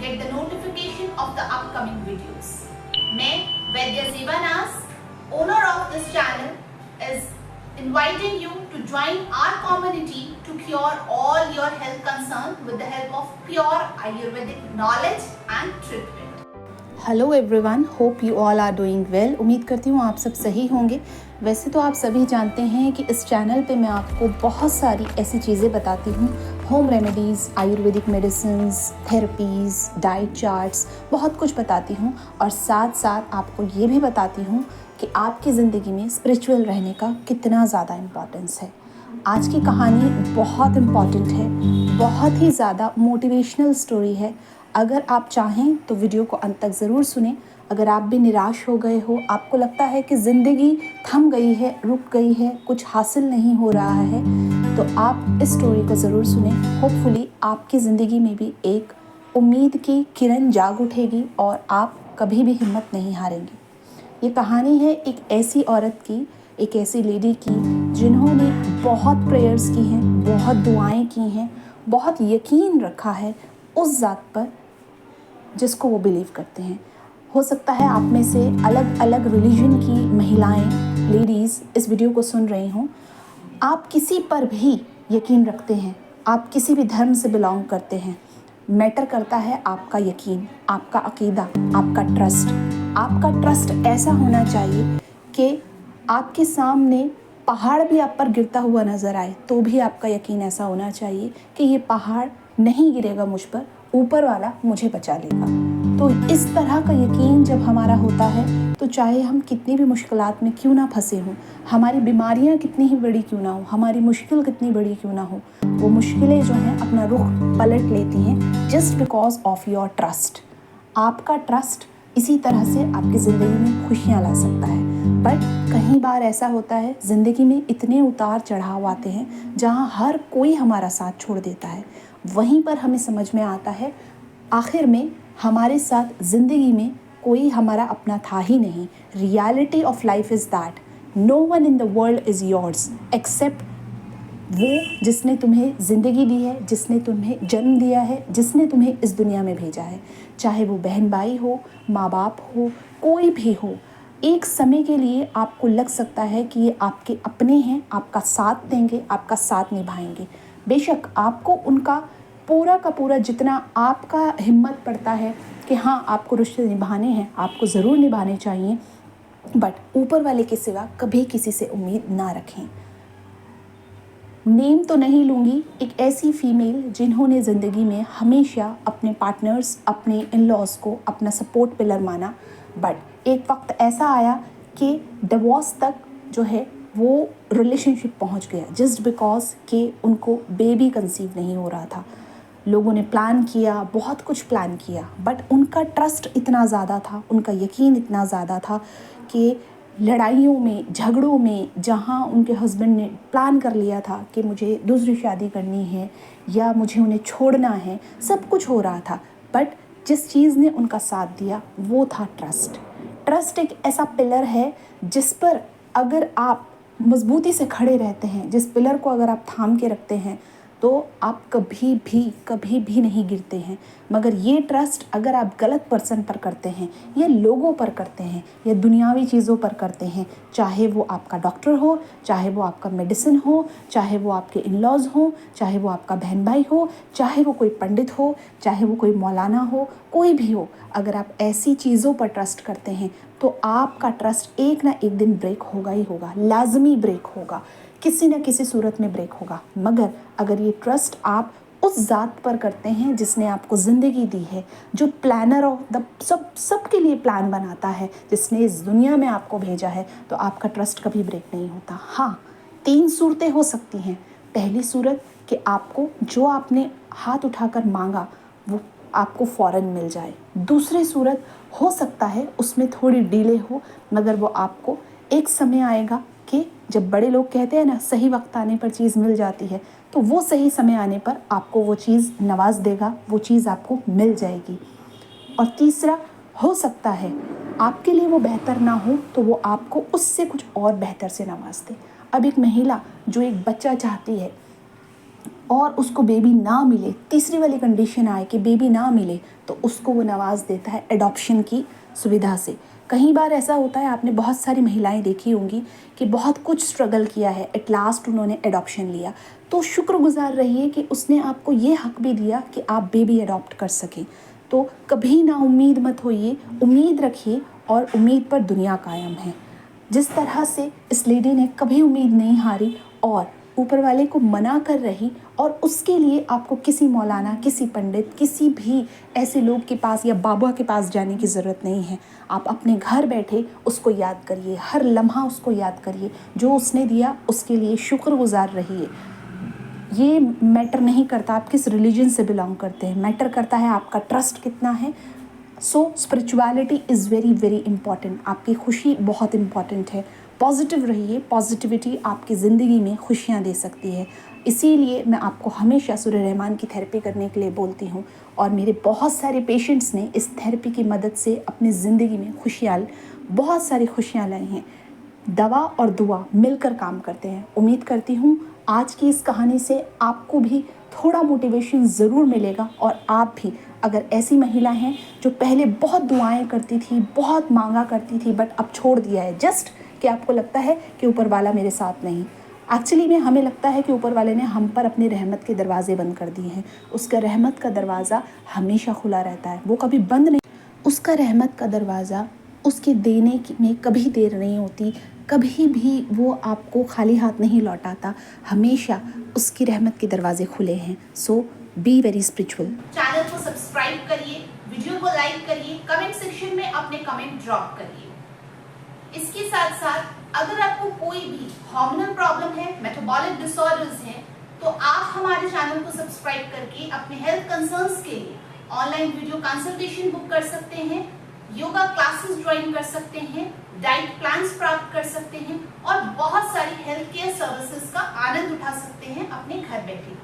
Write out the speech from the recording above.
get the notification of the upcoming videos. मैं वैद्य जीवनास, owner of this channel, is inviting you to join our community to cure all your health concerns with the help of pure Ayurvedic knowledge and treatment. Hello everyone, hope you all are doing well. उम्मीद करती हूँ आप सब सही होंगे। वैसे तो आप सभी जानते हैं कि इस चैनल पे मैं आपको बहुत सारी ऐसी चीज़ें बताती हूँ, home remedies, Ayurvedic medicines, therapies, diet charts, बहुत कुछ बताती हूँ और साथ साथ आपको ये भी बताती हूँ कि आपकी ज़िंदगी में स्पिरिचुअल रहने का कितना ज़्यादा इम्पॉर्टेंस है। आज की कहानी बहुत इम्पॉर्टेंट है, बहुत ही ज़्यादा मोटिवेशनल स्टोरी है। अगर आप चाहें तो वीडियो को अंत तक ज़रूर सुनें। अगर आप भी निराश हो गए हो, आपको लगता है कि ज़िंदगी थम गई है, रुक गई है, कुछ हासिल नहीं हो रहा है, तो आप इस स्टोरी को ज़रूर सुनें। होपफुली आपकी ज़िंदगी में भी एक उम्मीद की किरण जाग उठेगी और आप कभी भी हिम्मत नहीं हारेंगे। ये कहानी है एक ऐसी औरत की, एक ऐसी लेडी की जिन्होंने बहुत प्रेयर्स की हैं, बहुत दुआएं की हैं, बहुत यकीन रखा है उस ज़ात पर जिसको वो बिलीव करते हैं। हो सकता है आप में से अलग अलग रिलीजन की महिलाएं, लेडीज़ इस वीडियो को सुन रही हों। आप किसी पर भी यकीन रखते हैं, आप किसी भी धर्म से बिलोंग करते हैं, मैटर करता है आपका यकीन, आपका अकीदा, आपका ट्रस्ट। आपका ट्रस्ट ऐसा होना चाहिए कि आपके सामने पहाड़ भी आप पर गिरता हुआ नज़र आए तो भी आपका यकीन ऐसा होना चाहिए कि ये पहाड़ नहीं गिरेगा मुझ पर, ऊपर वाला मुझे बचा लेगा। तो इस तरह का यकीन जब हमारा होता है तो चाहे हम कितनी भी मुश्किलात में क्यों ना फंसे हों, हमारी बीमारियां कितनी ही बड़ी क्यों ना हो, हमारी मुश्किल कितनी बड़ी क्यों ना हो, वो मुश्किलें जो हैं अपना रुख पलट लेती हैं just because of your trust. आपका ट्रस्ट इसी तरह से आपकी ज़िंदगी में खुशियाँ ला सकता है। बट कई बार ऐसा होता है, ज़िंदगी में इतने उतार चढ़ाव आते हैं जहाँ हर कोई हमारा साथ छोड़ देता है। वहीं पर हमें समझ में आता है आखिर में हमारे साथ ज़िंदगी में कोई हमारा अपना था ही नहीं। Reality of life is that no one in the world is yours except वो जिसने तुम्हें ज़िंदगी दी है, जिसने तुम्हें जन्म दिया है, जिसने तुम्हें इस दुनिया में भेजा है। चाहे वो बहन भाई हो, माँ बाप हो, कोई भी हो। एक समय के लिए आपको लग सकता है कि ये आपके अपने हैं, आपका साथ देंगे, आपका साथ निभाएंगे। बेशक आपको उनका पूरा का पूरा जितना आपका हिम्मत पड़ता है कि हाँ आपको रिश्ते निभाने हैं, आपको ज़रूर निभाने चाहिए, बट ऊपर वाले के सिवा कभी किसी से उम्मीद ना रखें। नेम तो नहीं लूँगी, एक ऐसी फ़ीमेल जिन्होंने ज़िंदगी में हमेशा अपने पार्टनर्स, अपने इन-लॉज़ को अपना सपोर्ट पिलर माना, बट एक वक्त ऐसा आया कि डिवोर्स तक जो है वो रिलेशनशिप पहुंच गया जस्ट बिकॉज कि उनको बेबी कंसीव नहीं हो रहा था। लोगों ने प्लान किया, बहुत कुछ प्लान किया, बट उनका ट्रस्ट इतना ज़्यादा था, उनका यकीन इतना ज़्यादा था कि लड़ाइयों में, झगड़ों में, जहाँ उनके हस्बैंड ने प्लान कर लिया था कि मुझे दूसरी शादी करनी है या मुझे उन्हें छोड़ना है, सब कुछ हो रहा था, बट जिस चीज़ ने उनका साथ दिया वो था ट्रस्ट। ट्रस्ट एक ऐसा पिलर है जिस पर अगर आप मजबूती से खड़े रहते हैं, जिस पिलर को अगर आप थाम के रखते हैं तो आप कभी भी नहीं गिरते हैं। मगर ये ट्रस्ट अगर आप गलत पर्सन पर करते हैं या लोगों पर करते हैं या दुनियावी चीज़ों पर करते हैं, चाहे वो आपका डॉक्टर हो, चाहे वो आपका मेडिसिन हो, चाहे वो आपके इन-लॉज़ हो, चाहे वो आपका बहन भाई हो, चाहे वो कोई पंडित हो, चाहे वो कोई मौलाना हो, कोई भी हो, अगर आप ऐसी चीज़ों पर ट्रस्ट करते हैं तो आपका ट्रस्ट एक ना एक दिन ब्रेक होगा ही होगा, लाजमी ब्रेक होगा, किसी न किसी सूरत में ब्रेक होगा। मगर अगर ये ट्रस्ट आप उस ज़ात पर करते हैं जिसने आपको ज़िंदगी दी है, जो प्लानर ऑफ द सब के लिए प्लान बनाता है, जिसने इस दुनिया में आपको भेजा है, तो आपका ट्रस्ट कभी ब्रेक नहीं होता। हाँ, 3 सूरतें हो सकती हैं। पहली सूरत कि आपको जो आपने हाथ उठाकर मांगा वो आपको फ़ौरन मिल जाए। दूसरी सूरत हो सकता है उसमें थोड़ी डिले हो, मगर वो आपको एक समय आएगा कि जब बड़े लोग कहते हैं ना सही वक्त आने पर चीज़ मिल जाती है, तो वो सही समय आने पर आपको वो चीज़ नवाज देगा, वो चीज़ आपको मिल जाएगी। और तीसरा हो सकता है आपके लिए वो बेहतर ना हो तो वो आपको उससे कुछ और बेहतर से नवाज दे। अब एक महिला जो एक बच्चा चाहती है, और उसको बेबी ना मिले, तीसरी वाली कंडीशन आए कि बेबी ना मिले, तो उसको वो नवाज देता है एडॉप्शन की सुविधा से। कई बार ऐसा होता है, आपने बहुत सारी महिलाएं देखी होंगी कि बहुत कुछ स्ट्रगल किया है, एट लास्ट उन्होंने एडॉप्शन लिया। तो शुक्रगुजार रहिए कि उसने आपको ये हक भी दिया कि आप बेबी अडॉप्ट कर सकें। तो कभी ना उम्मीद मत होइए, उम्मीद रखिए और उम्मीद पर दुनिया कायम है। जिस तरह से इस लेडी ने कभी उम्मीद नहीं हारी और ऊपर वाले को मना कर रही, और उसके लिए आपको किसी मौलाना, किसी पंडित, किसी भी ऐसे लोग के पास या बाबा के पास जाने की ज़रूरत नहीं है। आप अपने घर बैठे उसको याद करिए, हर लम्हा उसको याद करिए, जो उसने दिया उसके लिए शुक्रगुजार रहिए। ये मैटर नहीं करता आप किस रिलीजन से बिलोंग करते हैं, मैटर करता है आपका ट्रस्ट कितना है। So spirituality is very very important. आपकी खुशी बहुत इंपॉर्टेंट है। पॉजिटिव रहिए, पॉजिटिविटी आपकी ज़िंदगी में खुशियाँ दे सकती है। इसीलिए मैं आपको हमेशा सूर्य रहमान की थेरेपी करने के लिए बोलती हूँ, और मेरे बहुत सारे पेशेंट्स ने इस थेरेपी की मदद से अपनी ज़िंदगी में बहुत सारी खुशियाँ लाई हैं। दवा और दुआ मिलकर काम करते हैं। उम्मीद करती हूँ आज की इस कहानी से आपको भी थोड़ा मोटिवेशन ज़रूर मिलेगा, और आप भी अगर ऐसी महिला हैं जो पहले बहुत दुआएं करती थी, बहुत मांगा करती थी, बट अब छोड़ दिया है जस्ट कि आपको लगता है कि ऊपर वाला मेरे साथ नहीं। एक्चुअली में हमें लगता है कि ऊपर वाले ने हम पर अपने रहमत के दरवाजे बंद कर दिए हैं। उसका रहमत का दरवाज़ा हमेशा खुला रहता है, वो कभी बंद नहीं। उसका रहमत का दरवाज़ा, उसके देने में कभी देर नहीं होती, कभी भी वो आपको खाली हाथ नहीं लौटाता, हमेशा उसकी रहमत के दरवाजे खुले हैं। सो बी वेरी स्पिरिचुअल। चैनल को सब्सक्राइब करिए, वीडियो को लाइक करिए, कमेंट सेक्शन में अपने कमेंट ड्रॉप करिए। इसके साथ साथ अगर आपको कोई भी हार्मोनल प्रॉब्लम है, मेटाबॉलिक डिसऑर्डर्स हैं, तो आप हमारे चैनल को सब्सक्राइब करके अपने हेल्थ कंसर्न्स के लिए ऑनलाइन वीडियो कंसल्टेशन बुक कर सकते हैं, योगा क्लासेस ज्वाइन कर सकते हैं, डाइट प्लान्स प्राप्त कर सकते हैं, और बहुत सारी हेल्थ केयर सर्विसेज का आनंद उठा सकते हैं अपने घर बैठे।